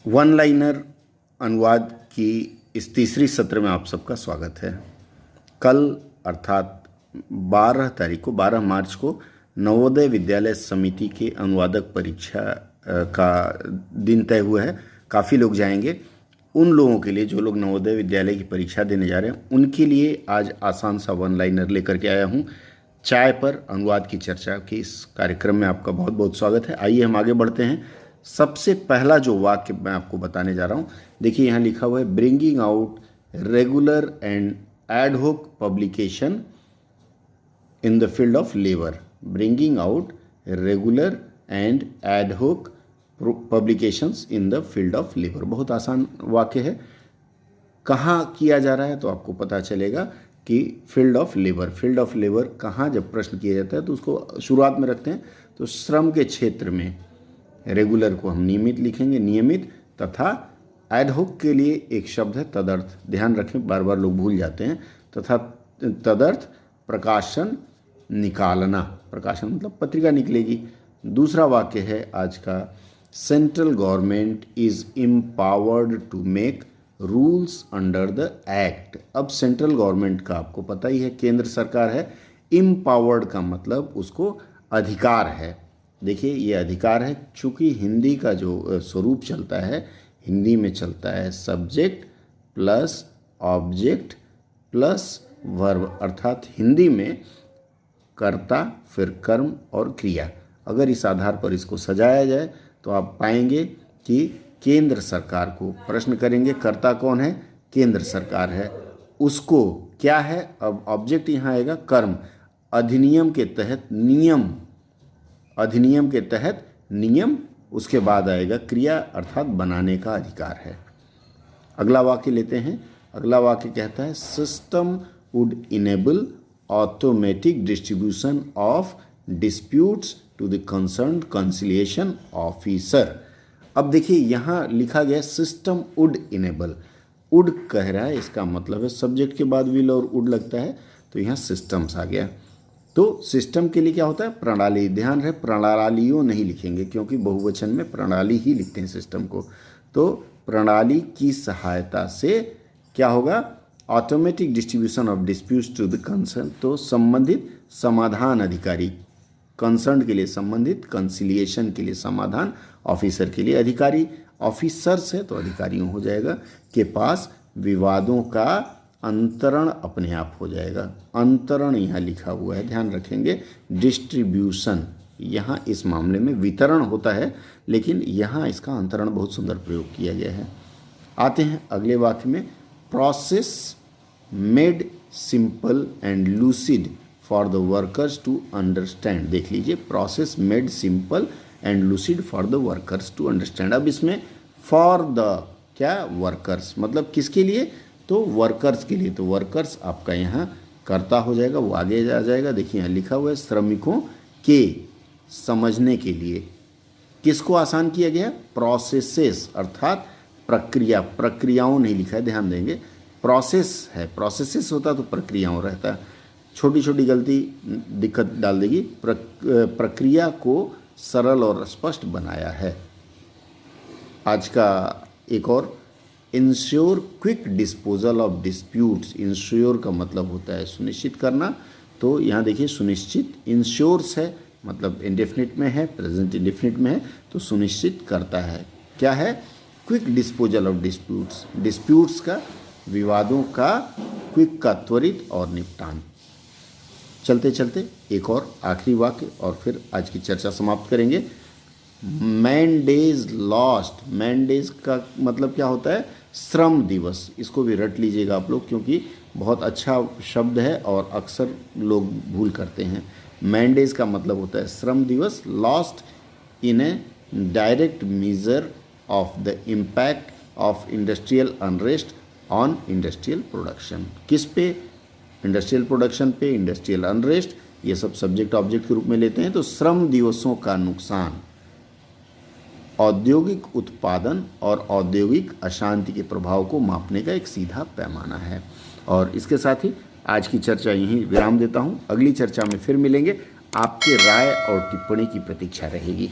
One liner अनुवाद की इस तीसरी सत्र में आप सबका स्वागत है। कल अर्थात 12 तारीख को 12 मार्च को नवोदय विद्यालय समिति के अनुवादक परीक्षा का दिन तय हुआ है। काफ़ी लोग जाएंगे। उन लोगों के लिए जो लोग नवोदय विद्यालय की परीक्षा देने जा रहे हैं उनके लिए आज आसान सा वन लाइनर लेकर के आया हूँ। चाय पर अनुवाद की चर्चा के इस कार्यक्रम में आपका बहुत बहुत स्वागत है। आइए हम आगे बढ़ते हैं। सबसे पहला जो वाक्य मैं आपको बताने जा रहा हूँ, देखिए यहाँ लिखा हुआ है, bringing out regular and ad hoc publication in the field of labour. Bringing out regular and ad hoc publications in the field of labour. बहुत आसान वाक्य है। कहाँ किया जा रहा है तो आपको पता चलेगा कि field of labour. Field of labour कहाँ जब प्रश्न किया जाता है तो उसको शुरुआत में रखते हैं, तो श्रम के क्षेत्र में। रेगुलर को हम नियमित लिखेंगे, नियमित, तथा एड होक के लिए एक शब्द है तदर्थ। ध्यान रखें, बार बार लोग भूल जाते हैं। तथा तदर्थ प्रकाशन निकालना। प्रकाशन मतलब पत्रिका निकलेगी। दूसरा वाक्य है आज का, central government is empowered to make rules under the act. अब सेंट्रल गवर्नमेंट का आपको पता ही है, केंद्र सरकार है। एम्पावर्ड का मतलब उसको अधिकार है। देखिए ये अधिकार है। चूँकि हिंदी का जो स्वरूप चलता है, हिंदी में चलता है subject plus object plus verb, अर्थात हिंदी में कर्ता फिर कर्म और क्रिया। अगर इस आधार पर इसको सजाया जाए तो आप पाएंगे कि केंद्र सरकार को प्रश्न करेंगे, कर्ता कौन है? केंद्र सरकार है। उसको क्या है? अब ऑब्जेक्ट यहाँ आएगा कर्म। अधिनियम के तहत नियम, अधिनियम के तहत नियम, उसके बाद आएगा क्रिया अर्थात बनाने का अधिकार है। अगला वाक्य लेते हैं। अगला वाक्य कहता है, system would enable automatic distribution of disputes to the concerned conciliation officer. अब देखिए यहाँ लिखा गया सिस्टम वुड इनेबल। वुड कह रहा है, इसका मतलब है सब्जेक्ट के बाद विल और वुड लगता है, तो यहाँ सिस्टम्स आ गया। तो सिस्टम के लिए क्या होता है? प्रणाली। ध्यान रहे, प्रणालियों नहीं लिखेंगे क्योंकि बहुवचन में प्रणाली ही लिखते हैं सिस्टम को। तो प्रणाली की सहायता से क्या होगा? Automatic distribution of disputes to the concern, तो संबंधित समाधान अधिकारी, कंसर्न के लिए संबंधित, कंसिलिएशन के लिए समाधान, ऑफिसर के लिए अधिकारी। ऑफिसर्स है तो अधिकारियों हो जाएगा, के पास विवादों का अंतरण अपने आप हो जाएगा। अंतरण यहाँ लिखा हुआ है, ध्यान रखेंगे। डिस्ट्रीब्यूशन यहाँ इस मामले में वितरण होता है, लेकिन यहाँ इसका अंतरण बहुत सुंदर प्रयोग किया गया है। आते हैं अगले वाक्य में, process made simple and lucid for the workers to understand. देख लीजिए, process made simple and lucid for the workers to understand. अब इसमें फॉर द क्या? वर्कर्स, मतलब किसके लिए? तो वर्कर्स के लिए। तो वर्कर्स आपका यहाँ कर्ता हो जाएगा, वो आगे आ जाएगा। देखिए यहाँ लिखा हुआ है, श्रमिकों के समझने के लिए। किसको आसान किया गया? प्रोसेसेस अर्थात प्रक्रिया। प्रक्रियाओं नहीं लिखा है, ध्यान देंगे। प्रोसेस है, प्रोसेसेस होता तो प्रक्रियाओं रहता। छोटी छोटी गलती दिक्कत डाल देगी। प्रक्रिया को सरल और स्पष्ट बनाया है। आज का एक और, ensure quick disposal of disputes. Ensure का मतलब होता है सुनिश्चित करना, तो यहाँ देखिए सुनिश्चित, इंश्योर्स है मतलब इंडेफिनिट में है, प्रेजेंट इंडेफिनिट में है, तो सुनिश्चित करता है। क्या है? Quick disposal of disputes. Disputes का, विवादों का, क्विक का त्वरित और निपटान। चलते चलते एक और आखिरी वाक्य और फिर आज की चर्चा समाप्त करेंगे। Man days lost. Man days का मतलब क्या होता है? श्रम दिवस। इसको भी रट लीजिएगा आप लोग, क्योंकि बहुत अच्छा शब्द है और अक्सर लोग भूल करते हैं। मैन डेज का मतलब होता है श्रम दिवस। Lost in A direct measure of the impact of industrial unrest on industrial production. किस पे? इंडस्ट्रियल प्रोडक्शन पे, इंडस्ट्रियल अनरेस्ट, ये सब सब्जेक्ट ऑब्जेक्ट के रूप में लेते हैं। तो श्रम दिवसों का नुकसान औद्योगिक उत्पादन और औद्योगिक अशांति के प्रभाव को मापने का एक सीधा पैमाना है। और इसके साथ ही आज की चर्चा यहीं विराम देता हूं। अगली चर्चा में फिर मिलेंगे। आपके राय और टिप्पणी की प्रतीक्षा रहेगी।